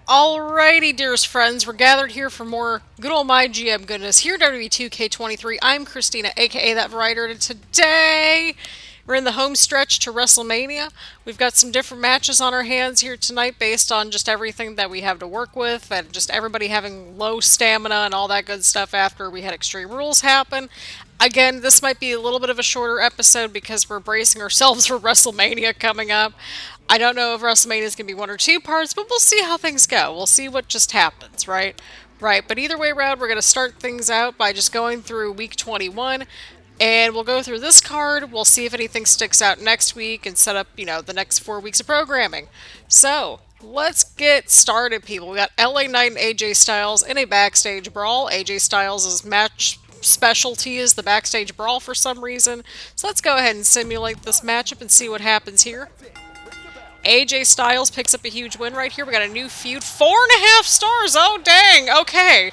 Alrighty, dearest friends, we're gathered here for more good old MyGM Goodness here at WWE 2K23. I'm Christina, aka That Writer, and today we're in the home stretch to WrestleMania. We've got some different matches on our hands here tonight based on just everything that we have to work with, and just everybody having low stamina and all that good stuff after we had Extreme Rules happen. Again, this might be a little bit of a shorter episode because we're bracing ourselves for WrestleMania coming up. I don't know if WrestleMania is going to be one or two parts, but we'll see how things go. We'll see what just happens, right? Right, but either way around, we're going to start things out by just going through week 21, and we'll go through this card. We'll see if anything sticks out next week and set up, the next 4 weeks of programming. So, let's get started, people. We got LA Knight and AJ Styles in a backstage brawl. AJ Styles' match specialty is the backstage brawl for some reason. So let's go ahead and simulate this matchup and see what happens here. AJ Styles picks up a huge win right here. We got a new feud. 4.5 stars! Oh, dang! Okay.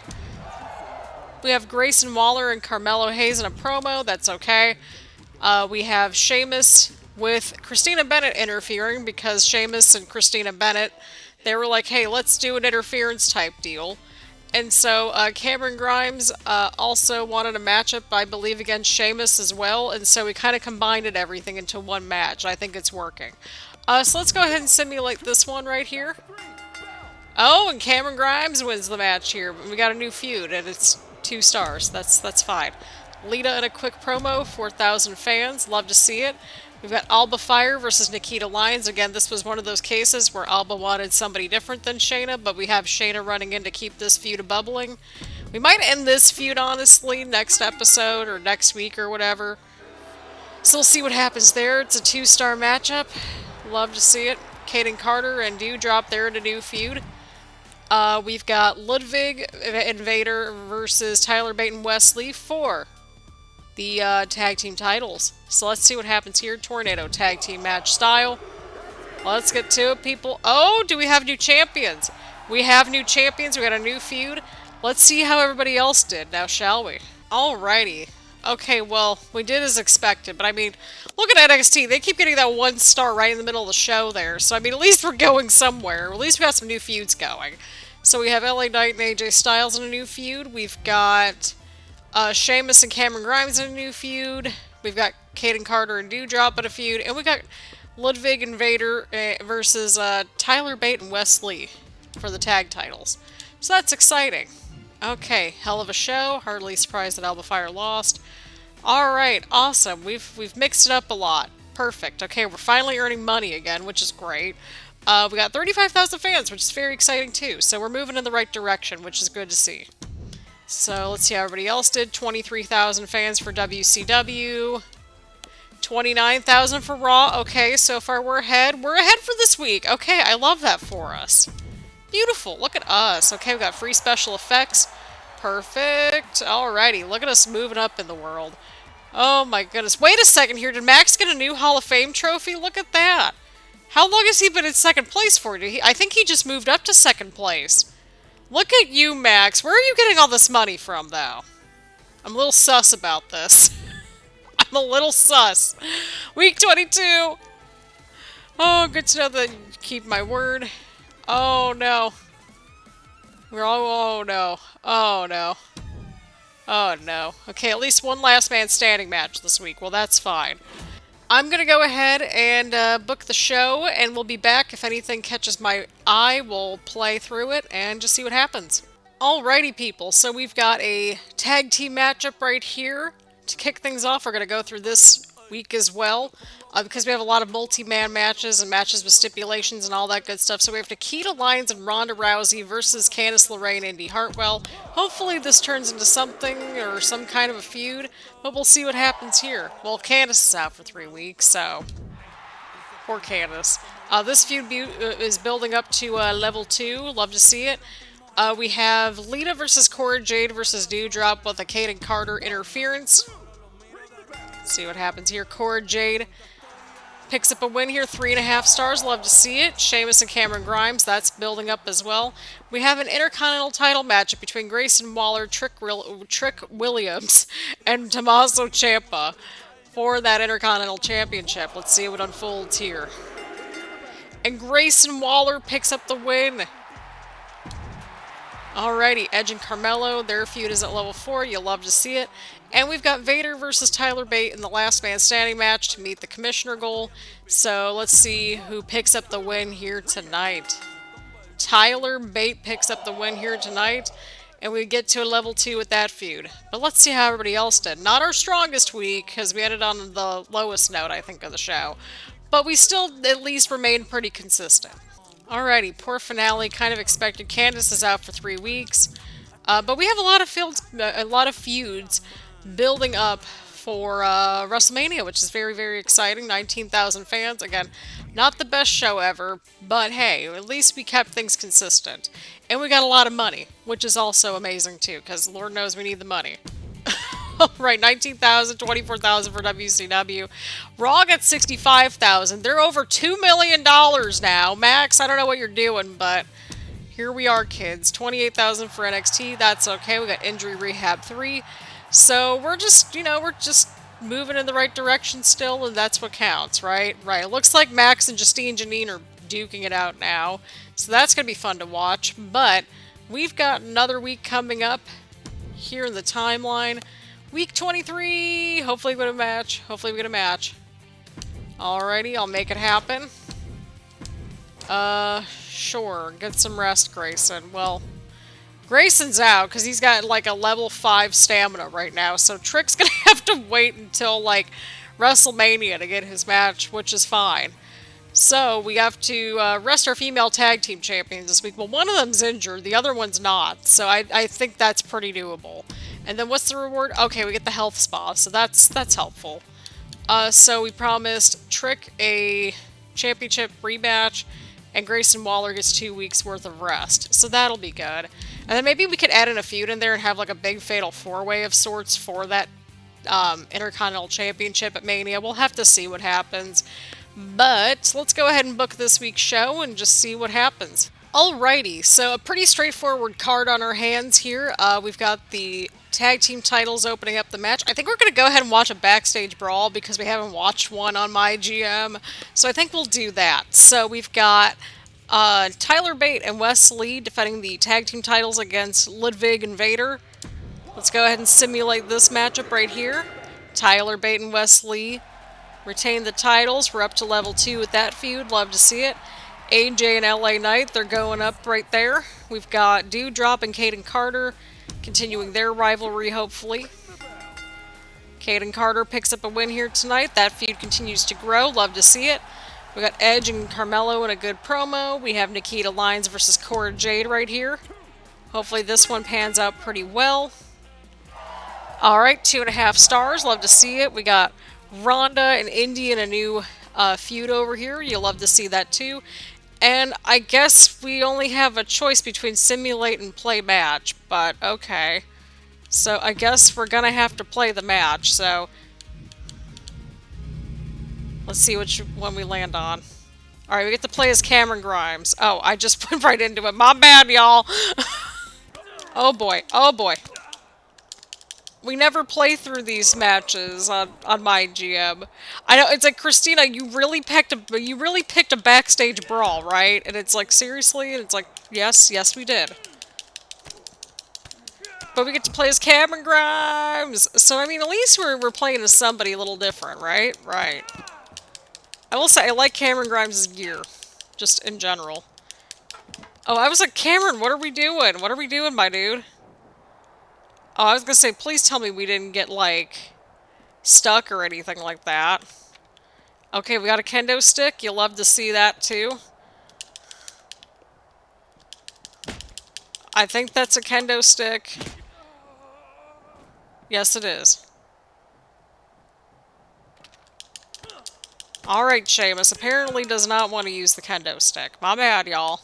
We have Grayson Waller and Carmelo Hayes in a promo. That's okay. We have Sheamus with Christina Bennett interfering because Sheamus and Christina Bennett, they were like, hey, let's do an interference type deal. And so Cameron Grimes also wanted a matchup, I believe, against Sheamus as well. And so we kind of combined everything into one match. I think it's working. So let's go ahead and simulate this one right here. Oh, and Cameron Grimes wins the match here. We got a new feud, and it's 2 stars. That's fine. Lita in a quick promo, 4,000 fans. Love to see it. We've got Alba Fire versus Nikita Lyons. Again, this was one of those cases where Alba wanted somebody different than Shayna, but we have Shayna running in to keep this feud bubbling. We might end this feud, honestly, next episode or next week or whatever. So we'll see what happens there. It's a 2-star matchup. Love to see it. Kaden Carter and Dewdrop there in a new feud. We've got Ludwig Invader versus Tyler Bate and Wesley for the tag team titles. So let's see what happens here. Tornado tag team match style. Let's get to it, people. Oh, do we have new champions? We have new champions. We got a new feud. Let's see how everybody else did now, shall we? Alrighty. Okay, well, we did as expected, but I mean, look at NXT. They keep getting that 1 star right in the middle of the show there. So, I mean, at least we're going somewhere. At least we got some new feuds going. So we have LA Knight and AJ Styles in a new feud. We've got Sheamus and Cameron Grimes in a new feud. We've got Kaden Carter and Dewdrop in a feud. And we got Ludwig Invader versus Tyler Bate and Wesley for the tag titles. So that's exciting. Okay, hell of a show. Hardly surprised that Alba Fire lost. Alright, awesome. We've mixed it up a lot. Perfect. Okay, we're finally earning money again, which is great. We got 35,000 fans, which is very exciting too. So we're moving in the right direction, which is good to see. So let's see how everybody else did. 23,000 fans for WCW. 29,000 for Raw. Okay, so far we're ahead. We're ahead for this week. Okay, I love that for us. Beautiful. Look at us. Okay, we got free special effects. Perfect. Alrighty, look at us moving up in the world. Oh my goodness. Wait a second here. Did Max get a new Hall of Fame trophy? Look at that. How long has he been in 2nd place for? I think he just moved up to 2nd place. Look at you, Max. Where are you getting all this money from, though? I'm a little sus about this. I'm a little sus. Week 22. Oh, good to know that you keep my word. Oh, no. Oh, no. Oh, no. Oh, no. Okay, at least one last man standing match this week. Well, that's fine. I'm going to go ahead and book the show, and we'll be back. If anything catches my eye, we'll play through it and just see what happens. Alrighty, people. So we've got a tag team matchup right here. To kick things off, we're going to go through this week as well, because we have a lot of multi-man matches and matches with stipulations and all that good stuff. So we have Nikita Lyons and Ronda Rousey versus Candice LeRae and Indy Hartwell. Hopefully this turns into something or some kind of a feud, but we'll see what happens here. Well, Candice is out for 3 weeks, so poor Candice. This feud is building up to level 2. Love to see it. We have Lita versus Cora Jade versus Dewdrop with a Kaden Carter interference. See what happens here. Cora Jade picks up a win here. 3.5 stars. Love to see it. Sheamus and Cameron Grimes. That's building up as well. We have an Intercontinental title matchup between Grayson Waller, Trick Williams, and Tommaso Ciampa for that Intercontinental Championship. Let's see what unfolds here. And Grayson Waller picks up the win. Alrighty, Edge and Carmelo, their feud is at level 4. You'll love to see it. And we've got Vader versus Tyler Bate in the last man standing match to meet the commissioner goal. So let's see who picks up the win here tonight. Tyler Bate picks up the win here tonight, and we get to a level 2 with that feud. But let's see how everybody else did. Not our strongest week, because we ended on the lowest note, I think, of the show. But we still at least remained pretty consistent. Alrighty, poor finale. Kind of expected. Candace is out for 3 weeks, but we have a lot of feuds building up for WrestleMania, which is very, very exciting. 19,000 fans. Again, not the best show ever, but hey, at least we kept things consistent, and we got a lot of money, which is also amazing too, because Lord knows we need the money. Right, 19,000, 24,000 for WCW. Raw got 65,000. They're over $2 million now. Max, I don't know what you're doing, but here we are, kids. 28,000 for NXT. That's okay. We got Injury Rehab 3. So we're just, we're just moving in the right direction still, and that's what counts, right? Right. It looks like Max and Justine and Janine are duking it out now. So that's going to be fun to watch. But we've got another week coming up here in the timeline. Week 23. Hopefully we get a match. Hopefully we get a match. Alrighty, I'll make it happen. Sure. Get some rest, Grayson. Well, Grayson's out because he's got like a level 5 stamina right now. So Trick's gonna have to wait until like WrestleMania to get his match, which is fine. So we have to rest our female tag team champions this week. Well, one of them's injured, the other one's not. So I think that's pretty doable. And then what's the reward? Okay, we get the health spa, so that's helpful. So we promised Trick a championship rematch, and Grayson Waller gets 2 weeks worth of rest. So that'll be good. And then maybe we could add in a feud in there and have like a big fatal 4-way of sorts for that Intercontinental Championship at Mania. We'll have to see what happens. But let's go ahead and book this week's show and just see what happens. Alrighty, so a pretty straightforward card on our hands here. We've got the tag team titles opening up the match. I think we're going to go ahead and watch a Backstage Brawl because we haven't watched one on MyGM. So I think we'll do that. So we've got Tyler Bate and Wes Lee defending the tag team titles against Ludwig and Vader. Let's go ahead and simulate this matchup right here. Tyler Bate and Wes Lee retain the titles. We're up to level 2 with that feud. Love to see it. AJ and LA Knight, they're going up right there. We've got Dewdrop and Caden Carter continuing their rivalry, hopefully. Caden Carter picks up a win here tonight. That feud continues to grow. Love to see it. We got Edge and Carmelo in a good promo. We have Nikita Lyons versus Cora Jade right here. Hopefully this one pans out pretty well. Alright, 2.5 stars. Love to see it. We got Ronda and Indy in a new feud over here. You'll love to see that too. And I guess we only have a choice between simulate and play match, but okay. So I guess we're gonna have to play the match, so let's see which one we land on. Alright, we get to play as Cameron Grimes. Oh, I just went right into it. My bad, y'all. Oh boy, oh boy. We never play through these matches on MyGM. I know, it's like, Christina, you really picked a Backstage Brawl, right? And it's like, seriously? And it's like, yes, we did. But we get to play as Cameron Grimes. So, I mean, at least we're playing as somebody a little different, right? Right. I will say, I like Cameron Grimes' gear. Just in general. Oh, I was like, Cameron, what are we doing? What are we doing, my dude? Oh, I was gonna say, please tell me we didn't get, like, stuck or anything like that. Okay, we got a kendo stick. You'll love to see that, too. I think that's a kendo stick. Yes, it is. Alright, Sheamus apparently does not want to use the kendo stick. My bad, y'all.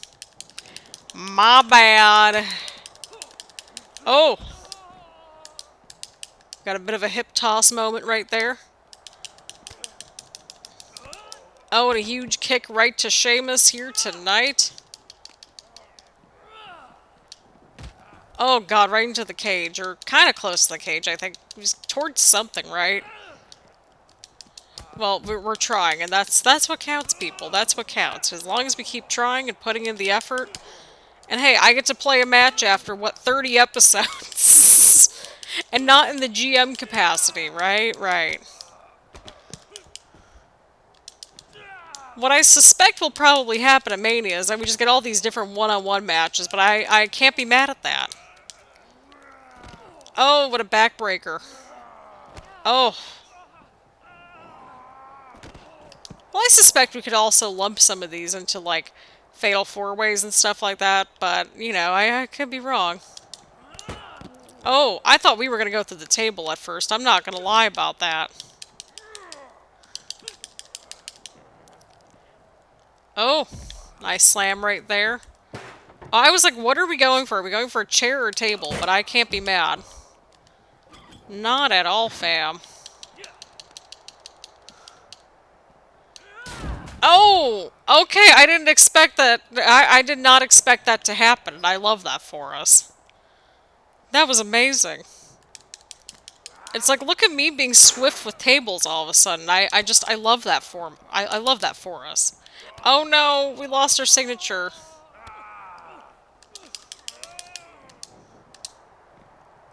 My bad. Oh! Got a bit of a hip toss moment right there. Oh, and a huge kick right to Sheamus here tonight. Oh god, right into the cage, or kind of close to the cage, I think. He's towards something, right? Well, we're trying, and that's what counts, people. That's what counts. As long as we keep trying and putting in the effort. And hey, I get to play a match after, what, 30 episodes? And not in the GM capacity, right? Right. What I suspect will probably happen at Mania is that we just get all these different one-on-one matches, but I can't be mad at that. Oh, what a backbreaker. Oh. Well, I suspect we could also lump some of these into, like, Fatal 4-Ways and stuff like that, but, you know, I could be wrong. Oh, I thought we were going to go through the table at first. I'm not going to lie about that. Oh, nice slam right there. Oh, I was like, what are we going for? Are we going for a chair or a table? But I can't be mad. Not at all, fam. Oh, okay. I didn't expect that. I did not expect that to happen. I love that for us. That was amazing. It's like, look at me being swift with tables all of a sudden. I love that for I love that for us. Oh no, we lost our signature.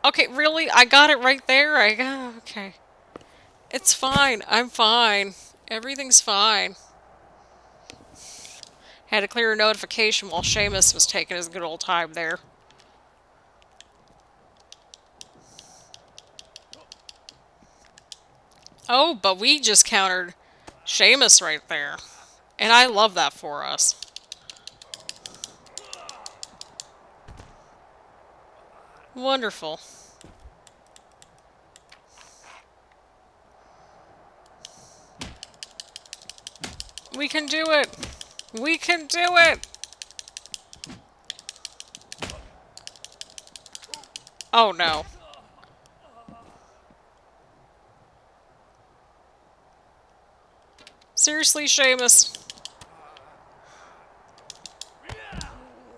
Okay, really? I got it right there? Okay. It's fine. I'm fine. Everything's fine. Had to clear a notification while Sheamus was taking his good old time there. Oh, but we just countered Sheamus right there. And I love that for us. Wonderful. We can do it! We can do it! Oh no. Seriously, Sheamus?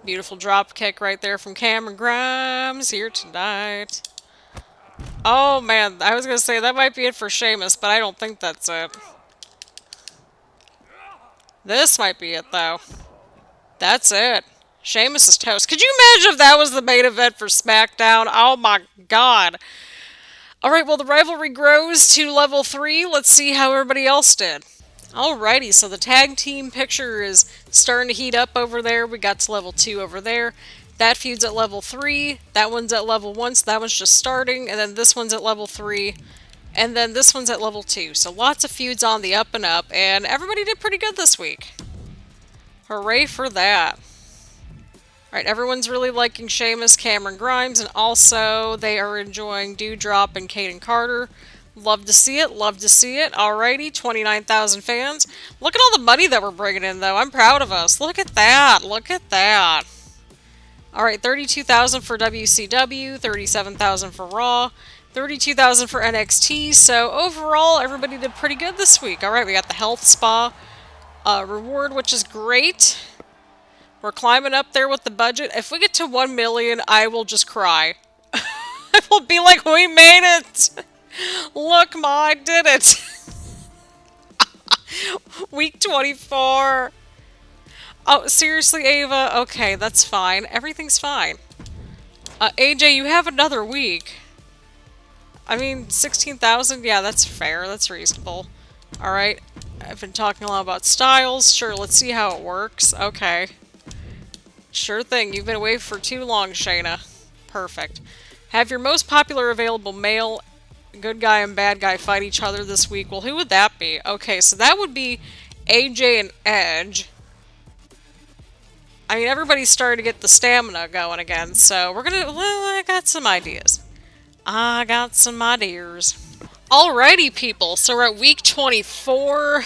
Beautiful drop kick right there from Cameron Grimes here tonight. Oh man, I was gonna say that might be it for Sheamus, but I don't think that's it. This might be it though. That's it. Sheamus is toast. Could you imagine if that was the main event for SmackDown? Oh my god. Alright, well the rivalry grows to level 3. Let's see how everybody else did. Alrighty, so the tag team picture is starting to heat up over there. We got to level 2 over there. That feud's at level 3. That one's at level 1, so that one's just starting. And then this one's at level 3. And then this one's at level 2. So lots of feuds on the up and up. And everybody did pretty good this week. Hooray for that. Alright, everyone's really liking Sheamus, Cameron Grimes, and also they are enjoying Dewdrop and Kaden Carter. Love to see it, love to see it. Alrighty, 29,000 fans. Look at all the money that we're bringing in, though. I'm proud of us. Look at that, look at that. Alright, 32,000 for WCW, 37,000 for Raw, 32,000 for NXT. So overall, everybody did pretty good this week. Alright, we got the Health Spa reward, which is great. We're climbing up there with the budget. If we get to 1 million, I will just cry. I will be like, we made it! Look, Ma, I did it! Week 24. Oh, seriously, Ava? Okay, that's fine. Everything's fine. AJ, you have another week. I mean, 16,000? Yeah, that's fair. That's reasonable. Alright. I've been talking a lot about styles. Sure, let's see how it works. Okay. Sure thing. You've been away for too long, Shayna. Perfect. Have your most popular available male good guy and bad guy fight each other this week. Well, who would that be? Okay, so that would be AJ and Edge. I mean, everybody's starting to get the stamina going again, so we're gonna... Well, I got some ideas. I got some ideas. Alrighty, people. So we're at week 24.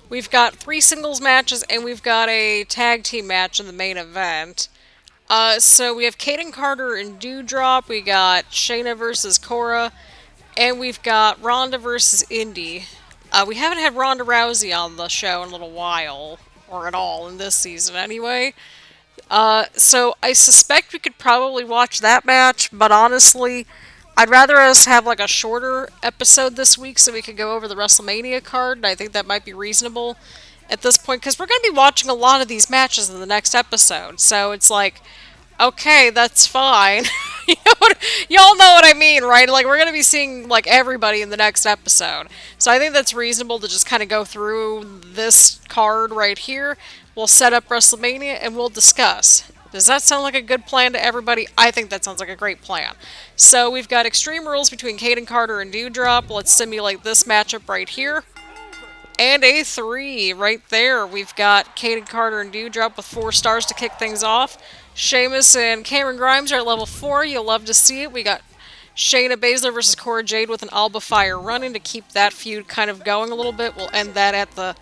We've got 3 singles matches, and we've got a tag team match in the main event. So we have Kaden Carter and Dewdrop, we got Shayna versus Cora, and we've got Ronda versus Indy. We haven't had Ronda Rousey on the show in a little while, or at all in this season anyway. So I suspect we could probably watch that match, but honestly, I'd rather us have like a shorter episode this week so we could go over the WrestleMania card, and I think that might be reasonable. at this point, because we're going to be watching a lot of these matches in the next episode. So it's like, okay, that's fine. Y'all know what I mean, right? Like, we're going to be seeing, like, everybody in the next episode. So I think that's reasonable to just kind of go through this card right here. We'll set up WrestleMania and we'll discuss. Does that sound like a good plan to everybody? I think that sounds like a great plan. So we've got Extreme Rules between Caden Carter and Dewdrop. Let's simulate this matchup right here. And a 3 right there. We've got Caden Carter and Dewdrop with 4 stars to kick things off. Sheamus and Cameron Grimes are at level 4. You'll love to see it. We got Shayna Baszler versus Cora Jade with an Alba Fire running to keep that feud kind of going a little bit. We'll end that at the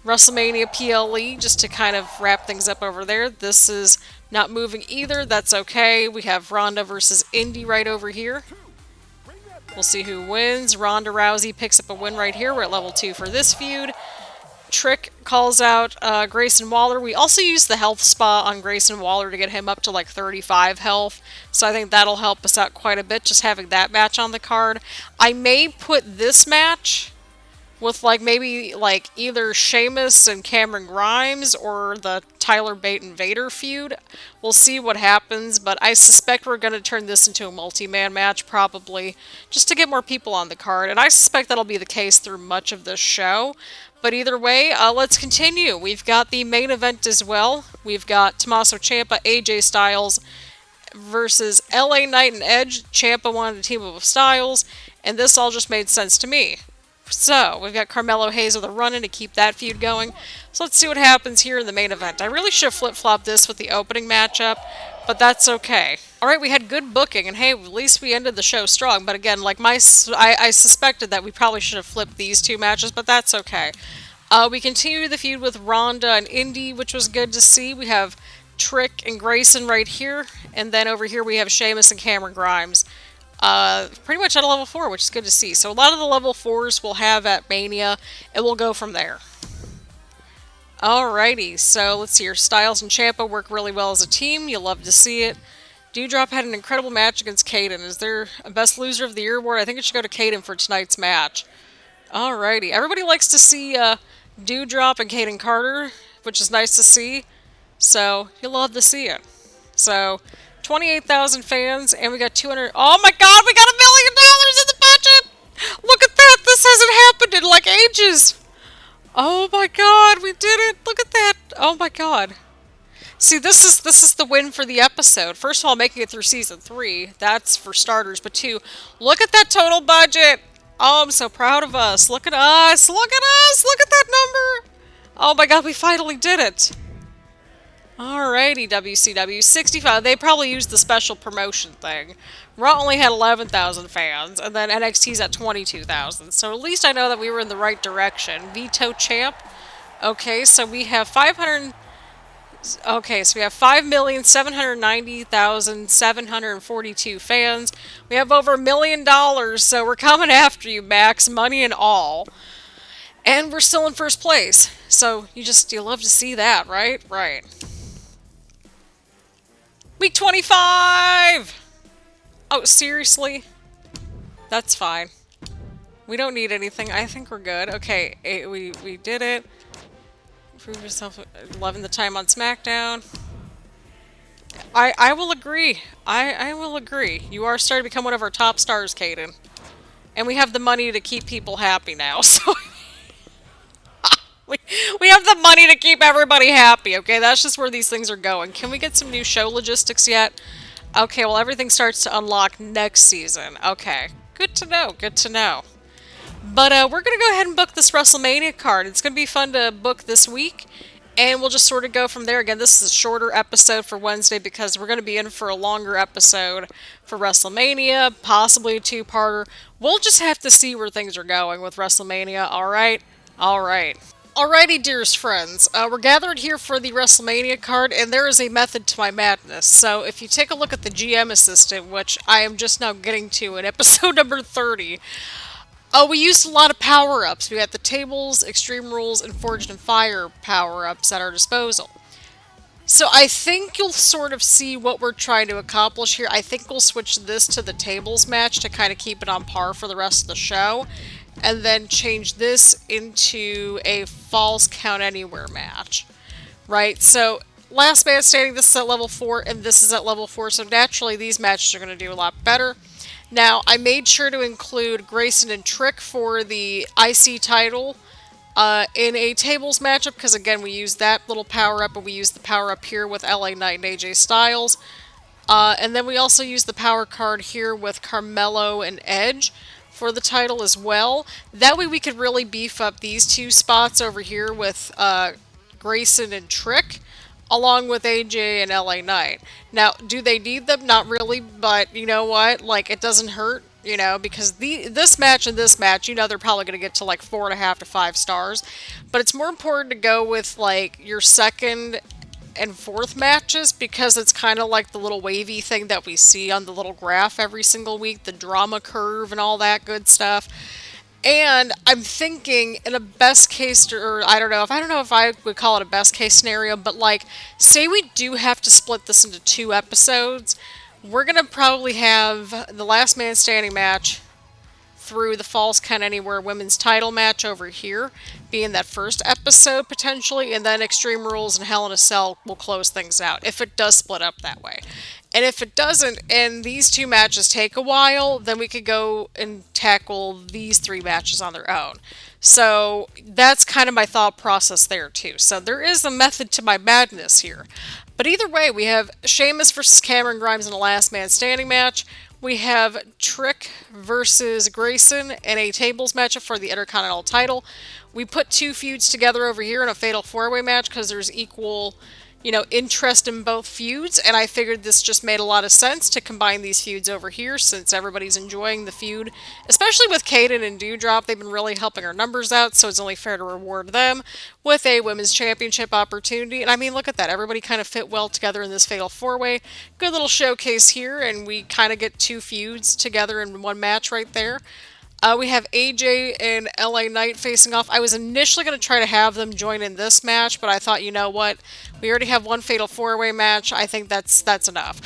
WrestleMania PLE just to kind of wrap things up over there. This is not moving either. That's okay. We have Ronda versus Indy right over here. We'll see who wins. Ronda Rousey picks up a win right here. We're at level 2 for this feud. Trick calls out Grayson Waller. We also used the health spa on Grayson Waller to get him up to like 35 health. So I think that'll help us out quite a bit, just having that match on the card. I may put this match with like maybe like either Sheamus and Cameron Grimes or the Tyler Bate and Vader feud. We'll see what happens, but I suspect we're going to turn this into a multi-man match probably just to get more people on the card, and I suspect that'll be the case through much of this show. But either way, let's continue. We've got the main event as well. We've got Tommaso Ciampa, AJ Styles versus LA Knight and Edge. Ciampa wanted to team up with Styles, and this all just made sense to me. So, we've got Carmelo Hayes with a run-in to keep that feud going. So let's see what happens here in the main event. I really should have flip-flopped this with the opening matchup, but that's okay. Alright, we had good booking, and hey, at least we ended the show strong. But again, like I suspected that we probably should have flipped these 2 matches, but that's okay. We continue the feud with Ronda and Indy, which was good to see. We have Trick and Grayson right here, and then over here we have Sheamus and Cameron Grimes. Pretty much at a level 4, which is good to see. So a lot of the level 4s we'll have at Mania, and we'll go from there. Alrighty, so let's see here. Styles and Ciampa work really well as a team. You'll love to see it. Dewdrop had an incredible match against Caden. Is there a Best Loser of the Year award? I think it should go to Caden for tonight's match. Alrighty, everybody likes to see Dewdrop and Caden Carter, which is nice to see. So you'll love to see it. So 28,000 fans, and we got 200. Oh my god, we got $1 million in the budget! Look at that! This hasn't happened in like ages! Oh my god, we did it! Look at that! Oh my god. See, this is the win for the episode. First of all, making it through season 3. That's for starters. But 2, look at that total budget! Oh, I'm so proud of us. Look at us! Look at us! Look at that number! Oh my god, we finally did it! Alrighty, WCW 65. They probably used the special promotion thing. Raw only had 11,000 fans, and then NXT's at 22,000. So at least I know that we were in the right direction. Veto Champ. Okay, so we have 500. Okay, so we have 5,790,742 fans. We have over $1 million, so we're coming after you, Max, money and all. And we're still in first place. So you love to see that, right? Right. Week 25! Oh, seriously? That's fine. We don't need anything. I think we're good. Okay, we did it. Prove yourself 11 the time on SmackDown. I will agree. I will agree. You are starting to become one of our top stars, Caden. And we have the money to keep people happy now, so... We have the money to keep everybody happy, okay? That's just where these things are going. Can we get some new show logistics yet? Okay, well, everything starts to unlock next season. Okay, good to know, good to know. But we're going to go ahead and book this WrestleMania card. It's going to be fun to book this week, and we'll just sort of go from there. Again, this is a shorter episode for Wednesday because we're going to be in for a longer episode for WrestleMania, possibly a 2-parter. We'll just have to see where things are going with WrestleMania, alright? Alright. Alrighty, dearest friends, we're gathered here for the WrestleMania card, and there is a method to my madness. So if you take a look at the GM Assistant, which I am just now getting to in episode number 30, we used a lot of power-ups. We got the tables, Extreme Rules, and Forged in Fire power-ups at our disposal. So I think you'll sort of see what we're trying to accomplish here. I think we'll switch this to the tables match to kind of keep it on par for the rest of the show. and then change this into a Falls Count Anywhere match, right? So last man standing, this is at level 4, and this is at level 4, so naturally these matches are going to do a lot better. Now, I made sure to include Grayson and Trick for the IC title in a tables matchup, because again, we use that little power-up, and we use the power-up here with LA Knight and AJ Styles. And then we also use the power card here with Carmelo and Edge for the title as well. That way we could really beef up these two spots over here with Grayson and Trick, along with AJ and LA Knight. Now, do they need them? Not really, but you know what? Like, it doesn't hurt, you know, because this match and this match, you know, they're probably going to get to like 4.5 to 5 stars. But it's more important to go with like your second and fourth matches, because it's kind of like the little wavy thing that we see on the little graph every single week, the drama curve and all that good stuff. And I'm thinking in a best case, or I don't know if I would call it a best case scenario, but like, say we do have to split this into 2 episodes, we're going to probably have the last man standing match through the Falls Count Anywhere women's title match over here, being that first episode potentially, and then Extreme Rules and Hell in a Cell will close things out, if it does split up that way. And if it doesn't, and these 2 matches take a while, then we could go and tackle these 3 matches on their own. So that's kind of my thought process there too. So there is a method to my madness here. But either way, we have Sheamus versus Cameron Grimes in a last man standing match. We have Trick versus Grayson in a tables matchup for the Intercontinental title. We put 2 feuds together over here in a fatal 4-way match because there's equal, you know, interest in both feuds, and I figured this just made a lot of sense to combine these feuds over here since everybody's enjoying the feud, especially with Kaden and Dewdrop. They've been really helping our numbers out, so it's only fair to reward them with a women's championship opportunity. And I mean, look at that. Everybody kind of fit well together in this fatal 4-way. Good little showcase here, and we kind of get 2 feuds together in one match right there. We have AJ and LA Knight facing off. I was initially going to try to have them join in this match, but I thought, you know what? We already have one fatal 4-way match. I think that's enough.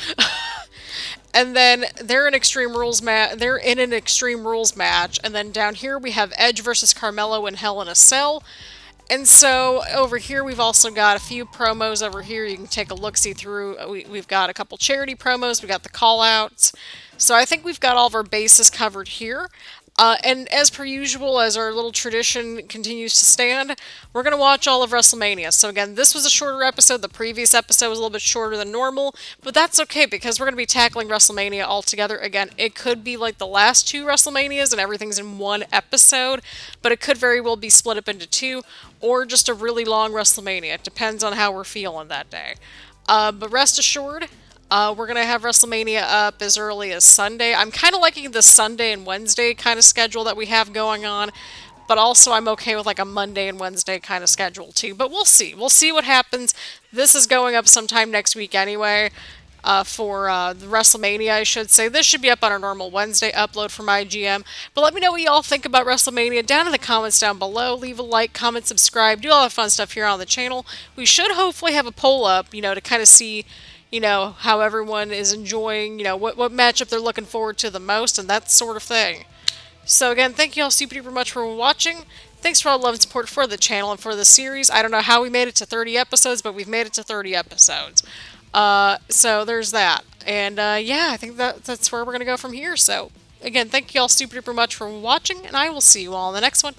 And then they're in Extreme Rules They're in an Extreme Rules match, and then down here we have Edge versus Carmelo in Hell in a Cell. And so over here we've also got a few promos over here. You can take a look-see through. We've got a couple charity promos. We got the call-outs. So I think we've got all of our bases covered here. And as per usual, as our little tradition continues to stand, we're going to watch all of WrestleMania. So again, this was a shorter episode. The previous episode was a little bit shorter than normal, but that's okay because we're going to be tackling WrestleMania all together. Again, it could be like the last 2 WrestleManias and everything's in one episode, but it could very well be split up into 2 or just a really long WrestleMania. It depends on how we're feeling that day. But rest assured, we're going to have WrestleMania up as early as Sunday. I'm kind of liking the Sunday and Wednesday kind of schedule that we have going on, but also I'm okay with like a Monday and Wednesday kind of schedule too. But we'll see. We'll see what happens. This is going up sometime next week anyway, for the WrestleMania, I should say. This should be up on our normal Wednesday upload for MyGM. But let me know what y'all think about WrestleMania down in the comments down below. Leave a like, comment, subscribe, do all that fun stuff here on the channel. We should hopefully have a poll up, you know, to kind of see, you know, how everyone is enjoying, you know, what matchup they're looking forward to the most and that sort of thing. So again, thank you all super duper much for watching. Thanks for all the love and support for the channel and for the series. I don't know how we made it to 30 episodes, but we've made it to 30 episodes. So there's that. And yeah, I think that's where we're going to go from here. So again, thank you all super duper much for watching, and I will see you all in the next one.